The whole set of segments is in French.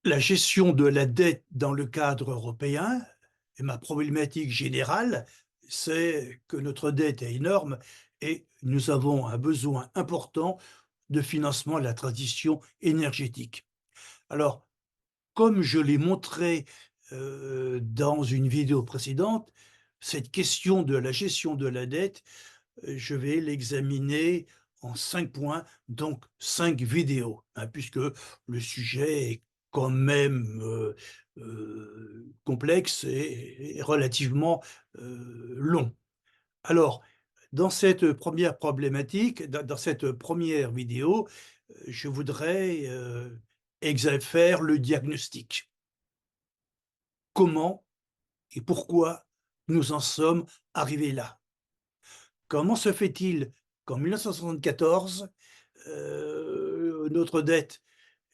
La gestion de la dette dans le cadre européen et ma problématique générale, c'est que notre dette est énorme et nous avons un besoin important de financement de la transition énergétique. Alors, comme je l'ai montré, dans une vidéo précédente, cette question de la gestion de la dette, je vais l'examiner en 5 points, donc 5 vidéos, hein, puisque le sujet est quand même, complexe et relativement, long. Alors, dans cette première problématique, dans cette première vidéo, je voudrais, faire le diagnostic. Comment et pourquoi nous en sommes arrivés là? Comment se fait-il qu'en 1974, notre dette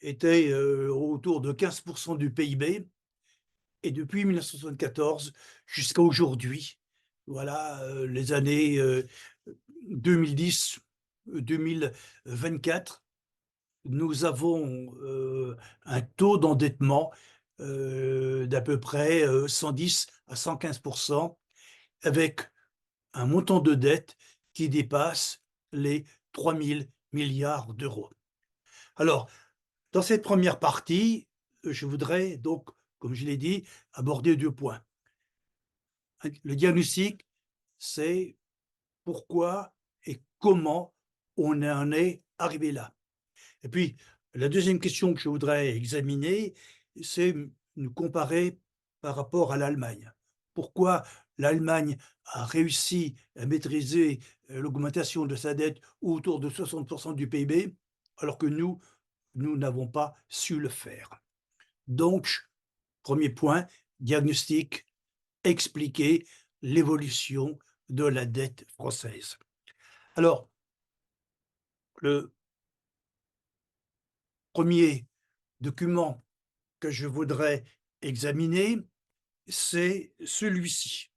était, autour de 15 du PIB et depuis 1974 jusqu'à aujourd'hui, voilà, les années, 2010, 2024, nous avons, un taux d'endettement, d'à peu près, 110 à 115 avec un montant de dette qui dépasse les 3 000 milliards d'euros. Alors, dans cette première partie, je voudrais donc, comme je l'ai dit, aborder 2 points. Le diagnostic, c'est pourquoi et comment on en est arrivé là. Et puis, la deuxième question que je voudrais examiner, c'est nous comparer par rapport à l'Allemagne. Pourquoi l'Allemagne a réussi à maîtriser, l'augmentation de sa dette autour de 60 du PIB, alors que nous n'avons pas su le faire. Donc, premier point, diagnostic, expliquer l'évolution de la dette française. Alors, le premier document que je voudrais examiner, c'est celui-ci.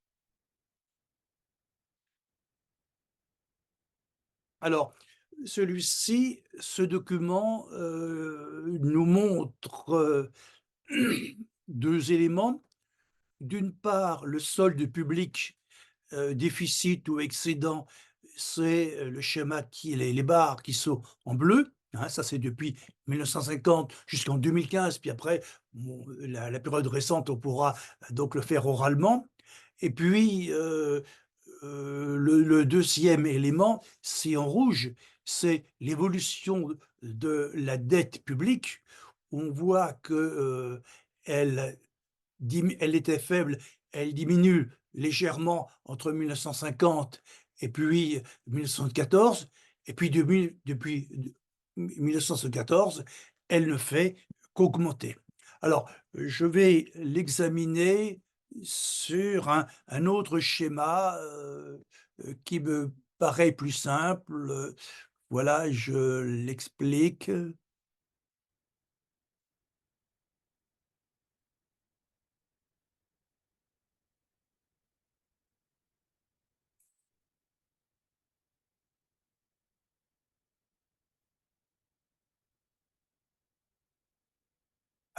Alors, celui-ci, ce document, nous montre, 2 éléments. D'une part, le solde public, déficit ou excédent, c'est, le schéma qui les barres qui sont en bleu, hein, ça c'est depuis 1950 jusqu'en 2015, puis après, bon, la période récente, on pourra donc le faire oralement. Et puis, le 2e élément, c'est en rouge, c'est l'évolution de la dette publique. On voit que, elle elle était faible, elle diminue légèrement entre 1950 et puis 1974 et puis depuis 1974, elle ne fait qu'augmenter. Alors, je vais l'examiner sur un autre schéma, qui me paraît plus simple, voilà, je l'explique.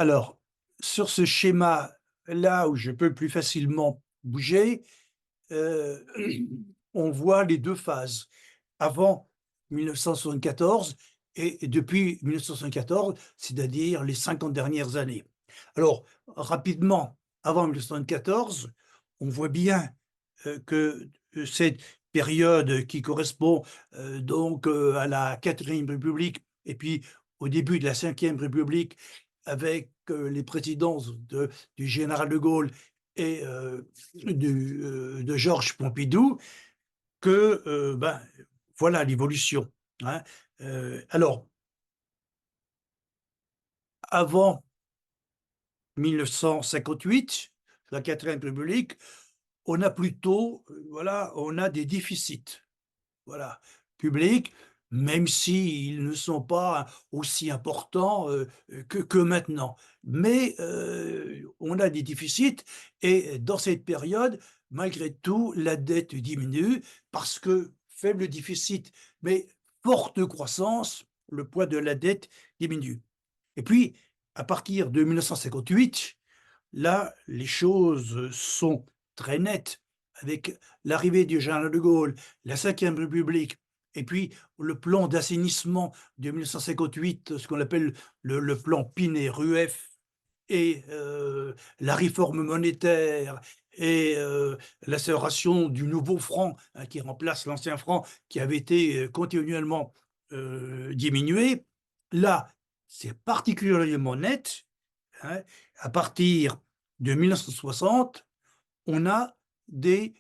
Alors, sur ce schéma, là où je peux plus facilement bouger, heu, on voit les 2 phases. Avant 1974 et depuis 1974, c'est-à-dire les 50 dernières années. Alors, rapidement, avant 1974, on voit bien, que, cette période qui correspond, donc, à la 4e République et puis au début de la 5e République avec, les présidences du général de Gaulle et de Georges Pompidou que, ben, voilà l'évolution, hein. Alors, avant 1958, la 4e République, on a plutôt, voilà, on a des déficits, voilà, publics, même s'ils ne sont pas aussi importants, que maintenant. Mais, on a des déficits et dans cette période, malgré tout, la dette diminue parce que faible déficit, mais forte croissance, le poids de la dette diminue. Et puis, à partir de 1958, là, les choses sont très nettes avec l'arrivée du général de Gaulle, la Ve République et puis le plan d'assainissement de 1958, ce qu'on appelle le plan Pinet-Rueff et la réforme monétaire et l'instauration du nouveau franc, hein, qui remplace l'ancien franc qui avait été continuellement diminué. Là, c'est particulièrement net, hein. À partir de 1960, on a des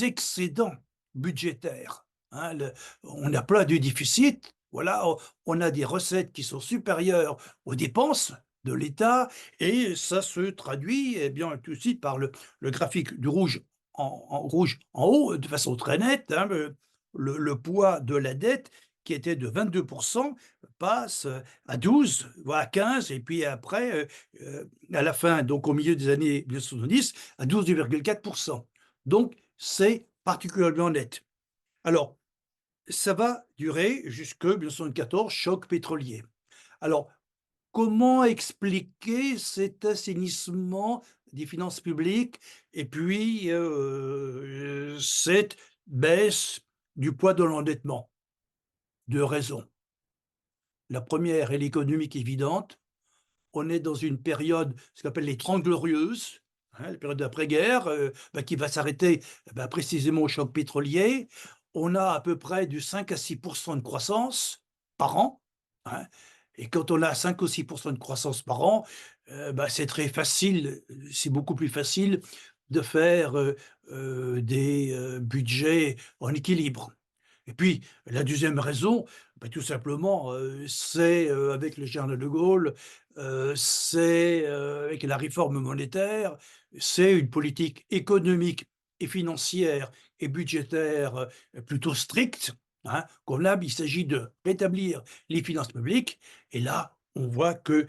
excédents budgétaires, hein. On n'a pas de déficit, voilà, on a des recettes qui sont supérieures aux dépenses de l'État et ça se traduit, eh bien, tout de suite par le graphique du rouge en rouge en haut, de façon très nette, hein, le poids de la dette qui était de 22 passe à 12, voire à 15 et puis après, à la fin, donc au milieu des années 1970, à 12,4. Donc c'est particulièrement net. Alors, ça va durer jusque 1974, choc pétrolier. Alors, comment expliquer cet assainissement des finances publiques et puis, cette baisse du poids de l'endettement? 2 raisons. La première est l'économique évidente. On est dans une période, ce qu'on appelle les Trente Glorieuses, hein, la période d'après-guerre, qui va s'arrêter, précisément au choc pétrolier. On a à peu près du 5 à 6 de croissance par an, hein, et quand on a 5 ou 6 de croissance par an, c'est très facile, c'est beaucoup plus facile de faire, des, budgets en équilibre. Et puis la deuxième raison, tout simplement, c'est, avec le général de Gaulle, c'est, avec la réforme monétaire, c'est une politique économique et financière et budgétaire, plutôt stricte, hein, convenable. Il s'agit de rétablir les finances publiques et là, on voit que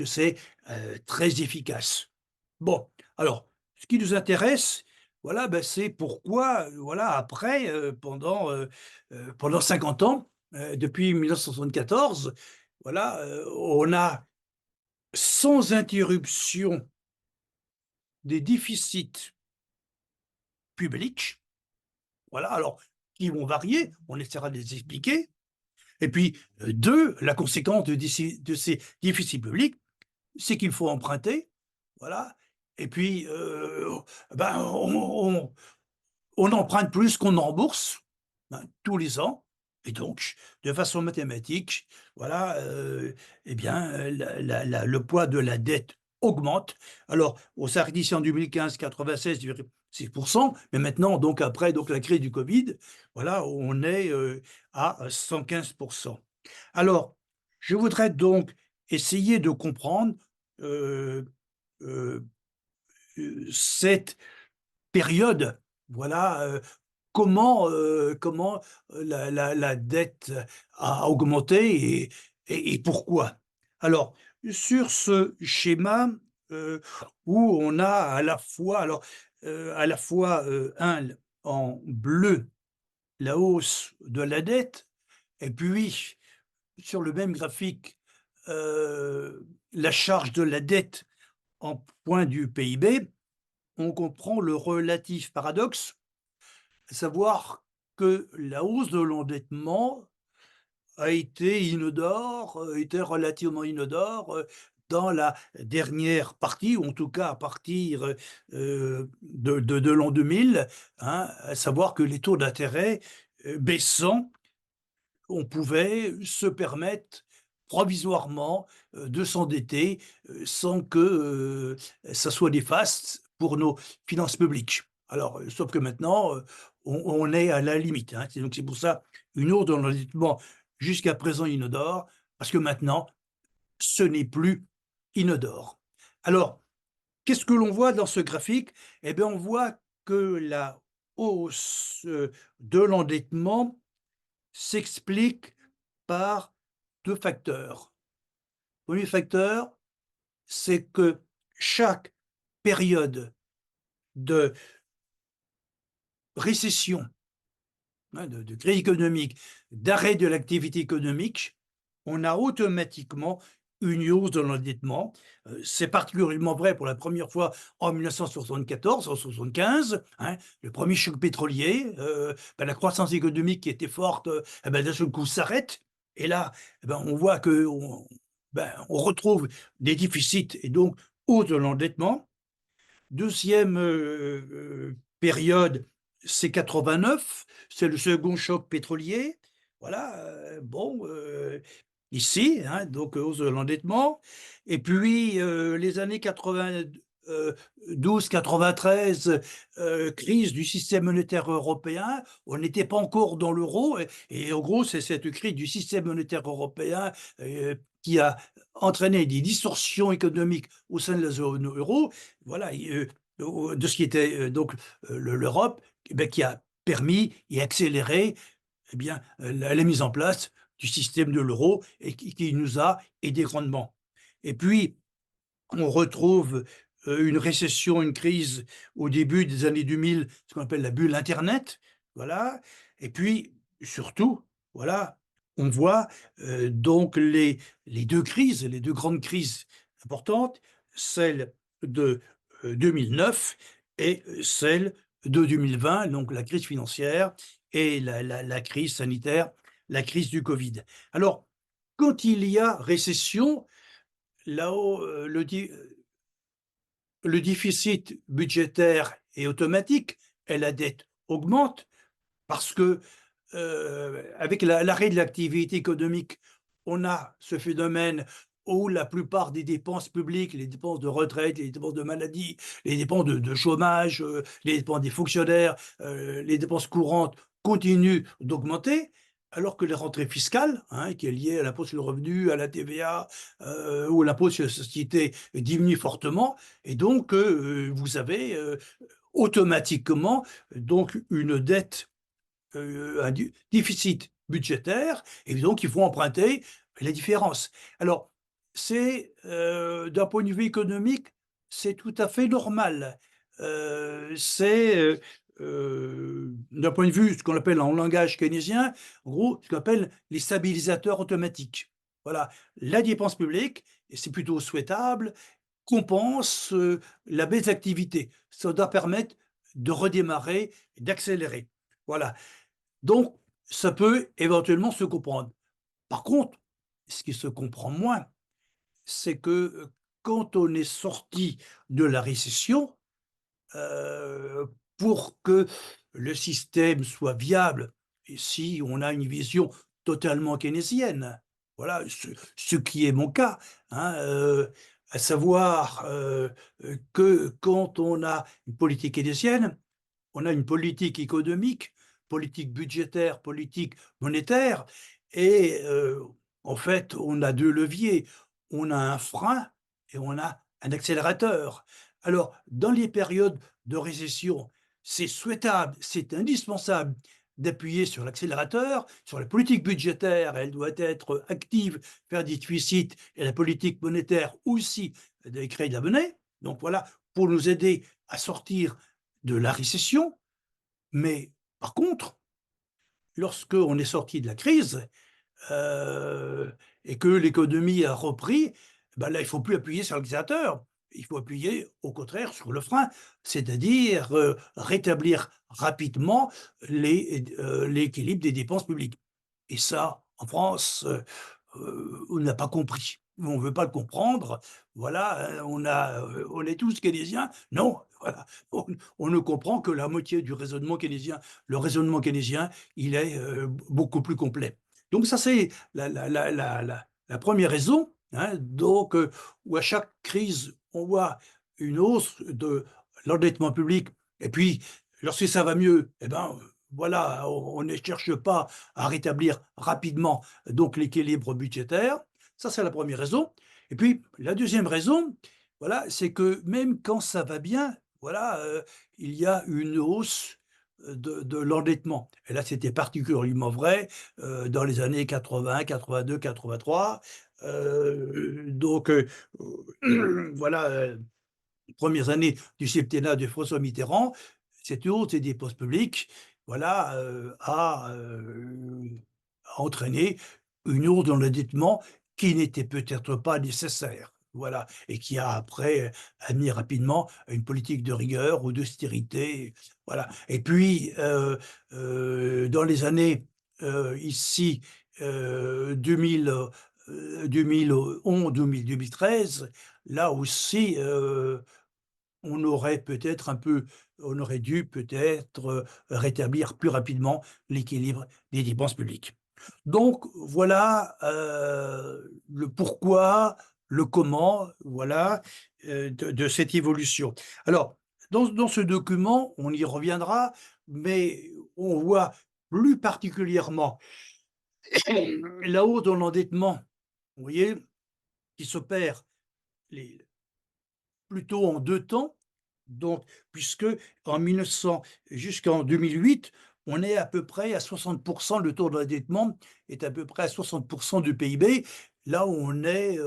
c'est, très efficace. Bon, alors, ce qui nous intéresse, voilà, c'est pourquoi, voilà, après, pendant 50 ans, depuis 1974, voilà, on a sans interruption des déficits publics, voilà, alors qui vont varier, on essaiera de les expliquer et puis, 2, la conséquence de ces déficits publics, c'est qu'il faut emprunter, voilà et puis, ben, on emprunte plus qu'on rembourse, hein, tous les ans et donc de façon mathématique, voilà, eh bien, le poids de la dette augmente. Alors, on s'est arrêté ici en 2015, 96,6 mais maintenant, donc après donc la crise du covid, voilà, on est, à 115. Alors, je voudrais donc essayer de comprendre, heu heu cette période, voilà, comment la dette a augmenté et pourquoi? Alors, sur ce schéma, heu, où on a à la fois, en bleu, la hausse de la dette et puis sur le même graphique, la charge de la dette en point du PIB, on comprend le relatif paradoxe, à savoir que la hausse de l'endettement a été inodore, était relativement inodore, dans la dernière partie ou en tout cas à partir, de l'an 2000, hein, à savoir que les taux d'intérêt, baissant, on pouvait se permettre provisoirement, de s'endetter, sans que, ça soit néfaste pour nos finances publiques. Alors, sauf que maintenant, on est à la limite, hein. C'est pour ça une hausse de l'endettement jusqu'à présent inodore, parce que maintenant, ce n'est plus inodore. Alors, qu'est-ce que l'on voit dans ce graphique? Eh bien, on voit que la hausse, de l'endettement s'explique par 2 facteurs. Premier facteur, c'est que chaque période de récession, hein, de crise économique, d'arrêt de l'activité économique, on a automatiquement une hausse de l'endettement. C'est particulièrement vrai pour la première fois en 1974, en 75, hein, le premier choc pétrolier, la croissance économique qui était forte, d'un seul coup s'arrête et là, on voit on retrouve des déficits et donc hausse de l'endettement. Deuxième période, c'est 89, c'est le second choc pétrolier. Voilà, ici, hein, donc hausse de l'endettement et puis, les années 92-93, crise du système monétaire européen. On n'était pas encore dans l'euro et en gros, c'est cette crise du système monétaire européen, qui a entraîné des distorsions économiques au sein de la zone euro. Voilà, de ce qui était, l'Europe, qui a permis et accéléré, la mise en place du système de l'euro et qui nous a aidés grandement. Et puis, on retrouve, une récession, une crise au début des années 2000, ce qu'on appelle la bulle internet, voilà. Et puis, surtout, voilà, on voit, donc les 2 crises, les 2 grandes crises importantes, celle de, 2009 et celle de 2020, donc la crise financière et la crise sanitaire, la crise du covid. Alors, quand il y a récession, là-haut, le déficit budgétaire est automatique et la dette augmente parce que, avec l'arrêt de l'activité économique, on a ce phénomène où la plupart des dépenses publiques, les dépenses de retraite, les dépenses de maladie, les dépenses de chômage, les dépenses des fonctionnaires, les dépenses courantes continuent d'augmenter, alors que les rentrées fiscales, hein, qui est liée à l'impôt sur le revenu, à la TVA, ou à l'impôt sur les sociétés diminuent fortement et donc, vous avez, automatiquement donc une dette, un déficit budgétaire et donc il faut emprunter la différence. Alors c'est, d'un point de vue économique, c'est tout à fait normal. D'un point de vue, ce qu'on appelle en langage keynésien, en gros, ce qu'on appelle les stabilisateurs automatiques. Voilà, la dépense publique, et c'est plutôt souhaitable, compense, la baisse d'activité. Ça doit permettre de redémarrer, d'accélérer. Voilà. Donc, ça peut éventuellement se comprendre. Par contre, ce qui se comprend moins, c'est que, quand on est sorti de la récession, pour que le système soit viable et si on a une vision totalement keynésienne, voilà, ce qui est mon cas, hein, à savoir, que quand on a une politique keynésienne, on a une politique économique, politique budgétaire, politique monétaire et en fait, on a 2 leviers. On a un frein et on a un accélérateur. Alors, dans les périodes de récession, c'est souhaitable, c'est indispensable d'appuyer sur l'accélérateur, sur la politique budgétaire, elle doit être active, faire des déficits et la politique monétaire aussi de créer de la monnaie. Donc voilà, pour nous aider à sortir de la récession, mais par contre, lorsqu'on est sorti de la crise, et que l'économie a repris, là, il faut plus appuyer sur l'accélérateur. Il faut appuyer au contraire sur le frein, c'est-à-dire, rétablir rapidement l'équilibre des dépenses publiques et ça, en France, on n'a pas compris. On ne veut pas le comprendre. Voilà, on est tous keynésiens. Non, voilà, on ne comprend que la moitié du raisonnement keynésien. Le raisonnement keynésien, il est, beaucoup plus complet. Donc ça, c'est la 1re raison, hein, donc où à chaque crise, on voit une hausse de l'endettement public et puis lorsque ça va mieux, voilà, on ne cherche pas à rétablir rapidement donc l'équilibre budgétaire. Ça, c'est la 1re raison et puis la 2e raison, voilà, c'est que même quand ça va bien, voilà, il y a une hausse, de l'endettement et là, c'était particulièrement vrai, dans les années 80, 82, 83, donc voilà, 1res années du septennat de François Mitterrand, cette hausse des dépenses publiques, voilà, a entraîné une hausse dans l'endettement qui n'était peut-être pas nécessaire. Voilà, et qui a après amené rapidement à une politique de rigueur ou d'austérité, voilà. Et puis, dans les années, ici, 2000, 2011, 2013, là aussi, on aurait peut-être un peu on aurait dû peut-être, rétablir plus rapidement l'équilibre des dépenses publiques. Donc voilà, le pourquoi, le comment, voilà, de cette évolution. Alors, dans ce document, on y reviendra, mais on voit plus particulièrement la hausse de l'endettement, vous voyez, qui s'opère les plutôt en 2 temps. Donc, puisque en 1900 jusqu'en 2008, on est à peu près à 60, le taux d'endettement est à peu près à 60 du PIB. Là où on est,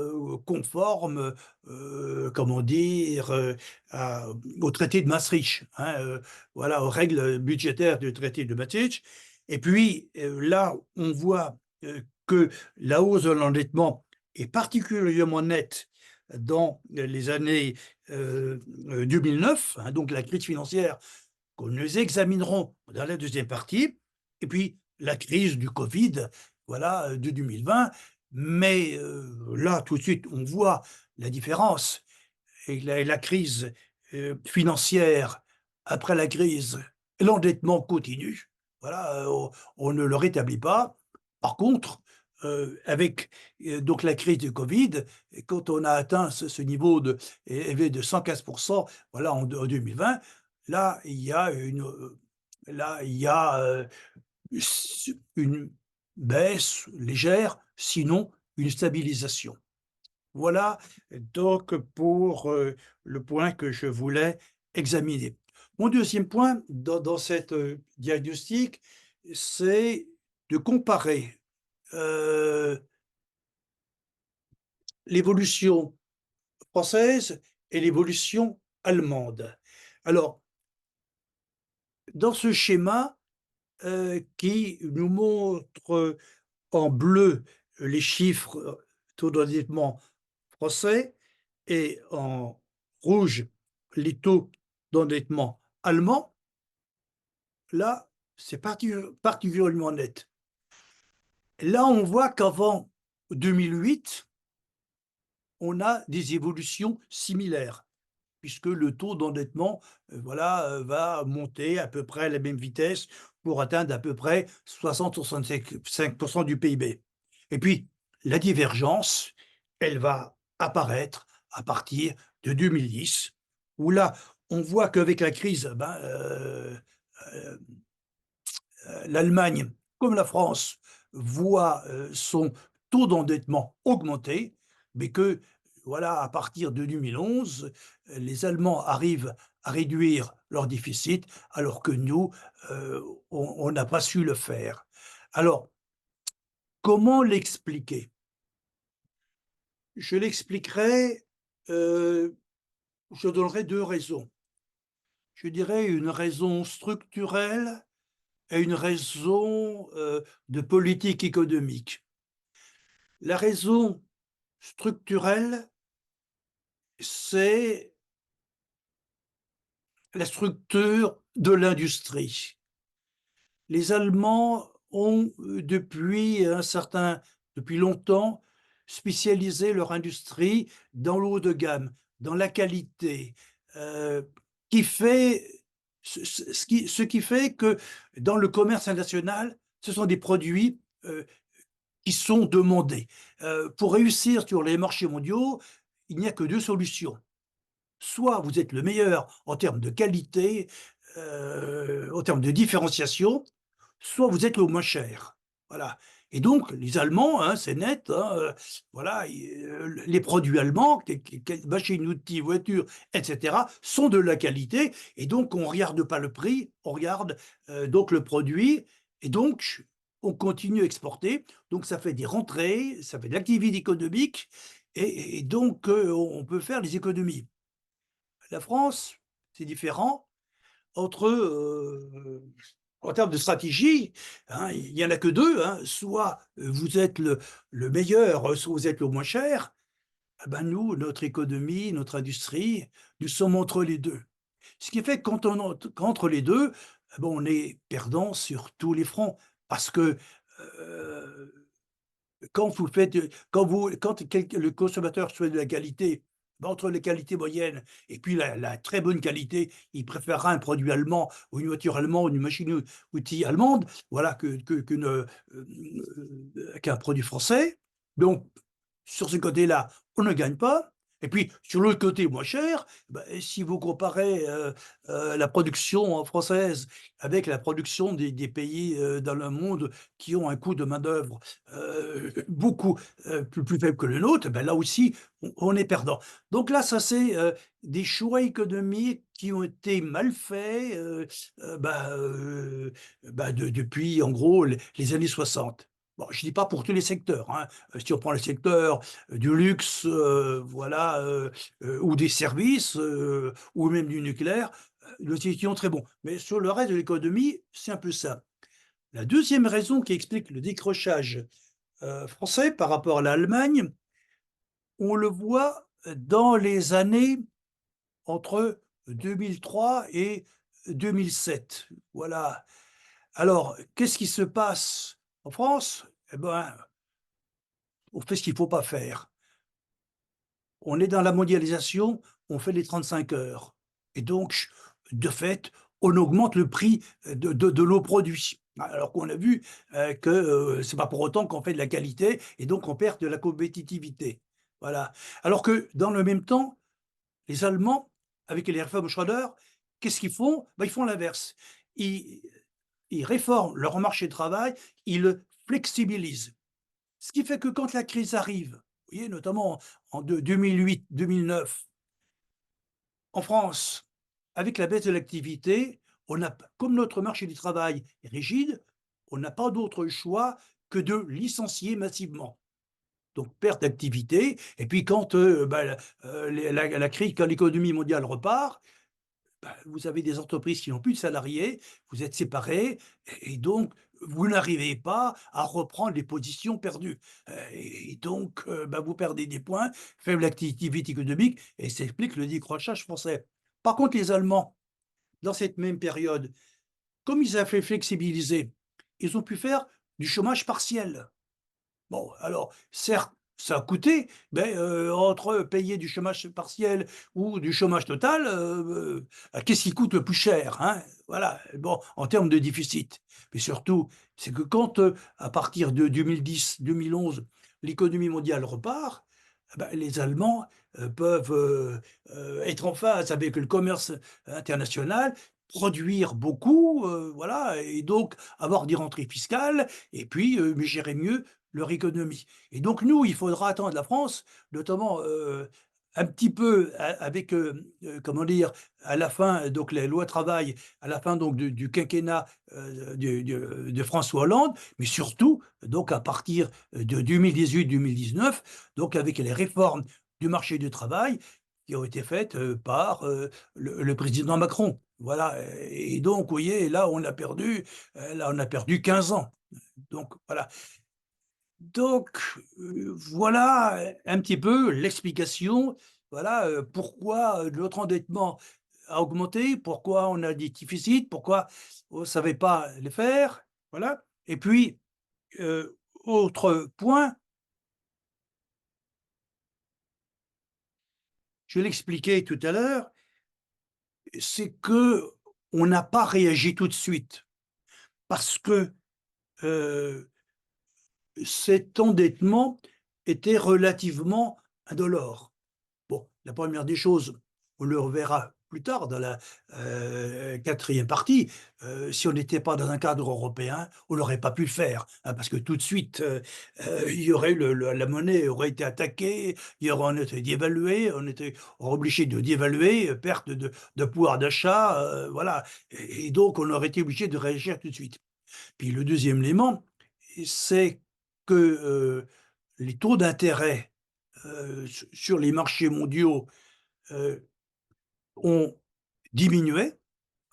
conforme, comment dire? À au traité de Maastricht, hein, voilà, aux règles budgétaires du traité de Maastricht. Et puis, là, on voit, que la hausse de l'endettement est particulièrement nette dans les années 2009, hein, donc la crise financière que nous examinerons dans la deuxième partie, et puis la crise du Covid, voilà, de 2020. Mais là, tout de suite, on voit la différence. Et la crise financière, après la crise, l'endettement continue. Voilà, on ne le rétablit pas. Par contre, avec donc la crise du Covid, et quand on a atteint ce niveau élevé de 115%, voilà, en 2020, là, il y a là, il y a, une baisse légère, sinon une stabilisation. Voilà donc pour, le point que je voulais examiner. Mon deuxième point dans cette, diagnostic, c'est de comparer, heu, l'évolution française et l'évolution allemande. Alors, dans ce schéma, qui nous montre en bleu les chiffres, taux d'endettement français et en rouge les taux d'endettement allemands, là, c'est particulièrement net. Là, on voit qu'avant 2008, on a des évolutions similaires, puisque le taux d'endettement, voilà, va monter à peu près à la même vitesse pour atteindre à peu près 60-65 du PIB. Et puis, la divergence, elle va apparaître à partir de 2010, où là, on voit qu'avec la crise, ben, heu, l'Allemagne, comme la France, voit, son taux d'endettement augmenter, mais que, voilà, à partir de 2011, les Allemands arrivent à réduire leur déficit, alors que nous, on n'a pas su le faire. Alors, comment l'expliquer? Je l'expliquerai, heu, je donnerai 2 raisons. Je dirais une raison structurelle et une raison, de politique économique. La raison structurelle, c'est la structure de l'industrie. Les Allemands ont, depuis longtemps, spécialisé leur industrie dans le haut de gamme, dans la qualité, qui fait ce qui fait que dans le commerce international, ce sont des produits, qui sont demandés. Pour réussir sur les marchés mondiaux, il n'y a que 2 solutions. Soit vous êtes le meilleur en termes de qualité, en termes de différenciation, soit vous êtes le moins cher. Voilà. Et donc les Allemands, hein, c'est net, hein, voilà, les produits allemands, machines, outils, voitures, et cetera, sont de la qualité, et donc on regarde pas le prix, on regarde, donc le produit, et donc on continue à exporter. Donc ça fait des rentrées, ça fait de l'activité économique, et donc on peut faire des économies. La France, c'est différent. Entre, En termes de stratégie, hein, il n'y en a que deux, hein. Soit vous êtes le meilleur, soit vous êtes le moins cher. Ah ben nous, notre économie, notre industrie, nous sommes entre les deux. Ce qui fait que qu'entre les 2, eh ben, on est perdant sur tous les fronts parce que, heu, quand vous faites, quand le consommateur souhaite de la qualité, ben, entre les qualités moyennes et puis la très bonne qualité, il préférera un produit allemand ou une voiture allemande ou une machine outil allemande, voilà, qu'un produit français. Donc sur ce côté-là, on ne gagne pas. Et puis, sur l'autre côté, moins cher, bah, si vous comparez, la production française avec la production des pays, dans le monde qui ont un coût de main-d'œuvre, beaucoup, plus faible que le nôtre, ben là aussi, on est perdant. Donc là, ça c'est, des choix économiques qui ont été mal faits, depuis en gros les années 60. Bon, je dis pas pour tous les secteurs, hein. Si on prend le secteur du luxe, voilà, ou des services, ou même du nucléaire, nous étions très bons. Mais sur le reste de l'économie, c'est un peu ça. La deuxième raison qui explique le décrochage, français par rapport à l'Allemagne, on le voit dans les années entre 2003 et 2007. Voilà. Alors, qu'est-ce qui se passe en France? Eh ben, on fait ce qu'il ne faut pas faire. On est dans la mondialisation, on fait les 35 heures et donc de fait, on augmente le prix de nos produits. Alors qu'on a vu, que, c'est pas pour autant qu'on fait de la qualité et donc on perd de la compétitivité. Voilà. Alors que dans le même temps, les Allemands, avec les réformes Schröder, qu'est-ce qu'ils font? Bah, ils font l'inverse. Ils ils réforment leur marché du travail, ils le flexibilisent. Ce qui fait que quand la crise arrive, vous voyez, notamment en 2008-2009, en France, avec la baisse de l'activité, on a comme notre marché du travail est rigide, on n'a pas d'autre choix que de licencier massivement. Donc perte d'activité et puis quand, la crise quand l'économie mondiale repart, bah, vous avez des entreprises qui n'ont plus de salariés, vous êtes séparés et donc vous n'arrivez pas à reprendre les positions perdues, et donc vous perdez des points, faible activité économique et ça explique le décrochage français. Par contre, les Allemands, dans cette même période, comme ils avaient flexibilisé, ils ont pu faire du chômage partiel. Bon, alors certes, ça a coûté, mais entre payer du chômage partiel ou du chômage total, qu'est-ce qui coûte le plus cher, hein? Voilà, bon, en termes de déficit. Mais surtout, c'est que quand, à partir de 2010-2011, l'économie mondiale repart, les Allemands, peuvent, être en phase avec le commerce international, produire beaucoup, voilà et donc avoir des rentrées fiscales et puis, gérer mieux leur économie et donc nous, il faudra attendre la France, notamment, un petit peu avec, comment dire? À la fin, donc les lois travail, à la fin donc du quinquennat, de François Hollande, mais surtout donc à partir de 2018-2019, donc avec les réformes du marché du travail qui ont été faites, par, le président Macron. Voilà et donc vous voyez, là on a perdu 15 ans. Donc voilà. Donc, voilà un petit peu l'explication, voilà, pourquoi, notre endettement a augmenté, pourquoi on a des déficits, pourquoi on ne savait pas les faire, voilà. Et puis, autre point, je l'expliquais tout à l'heure, c'est que on n'a pas réagi tout de suite parce que, heu, cet endettement était relativement indolore. Bon, la première des choses, on le reverra plus tard dans la, 4e partie, si on n'était pas dans un cadre européen, on n'aurait pas pu le faire, hein, parce que tout de suite, il y aurait la monnaie aurait été attaquée, on était dévalué, on aurait obligé de dévaluer, perte de pouvoir d'achat, voilà et donc on aurait été obligé de réagir tout de suite. Puis le deuxième élément, c'est que, les taux d'intérêt, sur les marchés mondiaux, ont diminué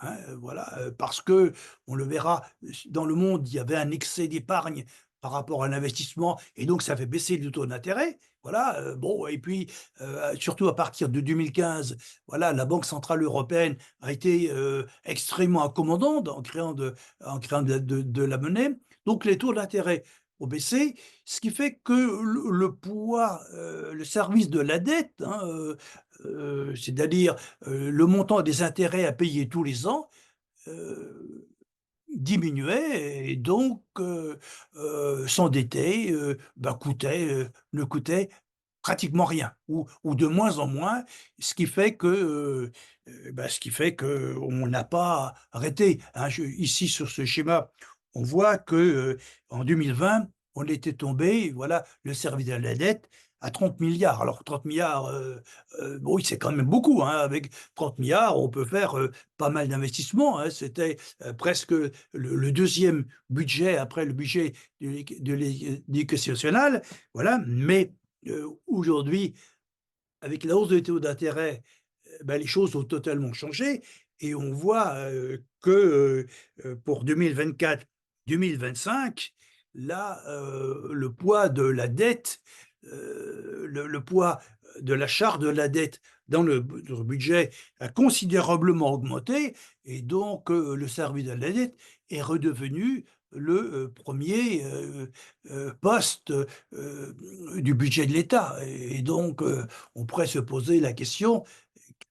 hein, voilà, parce que on le verra, dans le monde, il y avait un excès d'épargne par rapport à l'investissement et donc ça fait baisser le taux d'intérêt. Voilà, bon et puis, surtout à partir de 2015, voilà, la Banque centrale européenne a été, extrêmement accommodante en créant de la monnaie. Donc les taux d'intérêt ont baissé, ce qui fait que le poids, le service de la dette, hein, c'est-à-dire, le montant des intérêts à payer tous les ans, heu, diminuait et donc s'endetter, bah, ne coûtait pratiquement rien ou de moins en moins, ce qui fait que, bah, ce qui fait qu'on n'a pas arrêté, hein. Je ici sur ce schéma, on voit que, en 2020, on était tombé, voilà, le service de la dette à 30 000 000 000. Alors 30 000 000 000, oui, c'est quand même beaucoup, hein. Avec 30 000 000 000, on peut faire, pas mal d'investissements, hein. C'était, presque le 2e budget après le budget de l'éducation nationale, voilà. Mais, aujourd'hui, avec la hausse des taux d'intérêt, bah, les choses ont totalement changé et on voit, que, pour 2024-2025, là, le poids de la dette, le poids de la charge de la dette dans le budget a considérablement augmenté et donc, le service de la dette est redevenu le, 1er, poste, du budget de l'État et donc, on pourrait se poser la question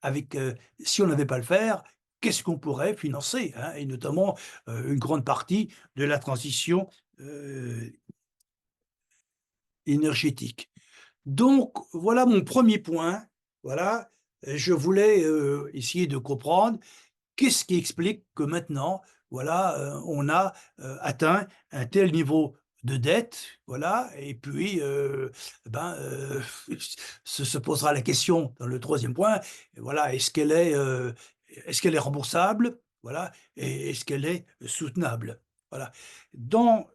avec, si on n'avait pas le faire, qu'est-ce qu'on pourrait financer, hein? Et notamment, une grande partie de la transition, heu, énergétique. Donc voilà mon premier point, voilà, je voulais, essayer de comprendre qu'est-ce qui explique que maintenant, voilà, on a, atteint un tel niveau de dette, voilà et puis, ben, se posera la question dans le troisième point, voilà, est-ce qu'elle est remboursable? Voilà et est-ce qu'elle est soutenable? Voilà. Dans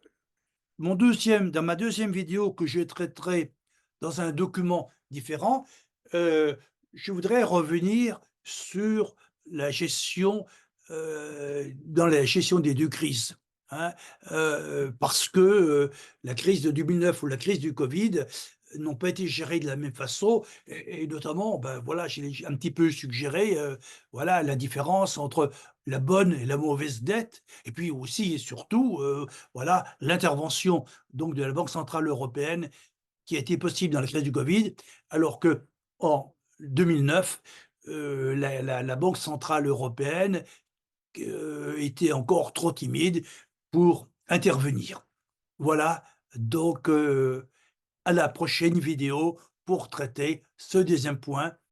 dans ma deuxième vidéo que je traiterai dans un document différent, heu, je voudrais revenir sur la gestion, dans la gestion des 2 crises, hein, parce que, la crise de 2009 ou la crise du covid n'ont pas été gérées de la même façon et notamment, ben, voilà, j'ai un petit peu suggéré, voilà, la différence entre la bonne et la mauvaise dette et puis aussi et surtout, voilà, l'intervention donc de la Banque centrale européenne qui a été possible dans la crise du covid, alors qu'en 2009, la Banque centrale européenne, était encore trop timide pour intervenir. Voilà, donc à la prochaine vidéo pour traiter ce deuxième point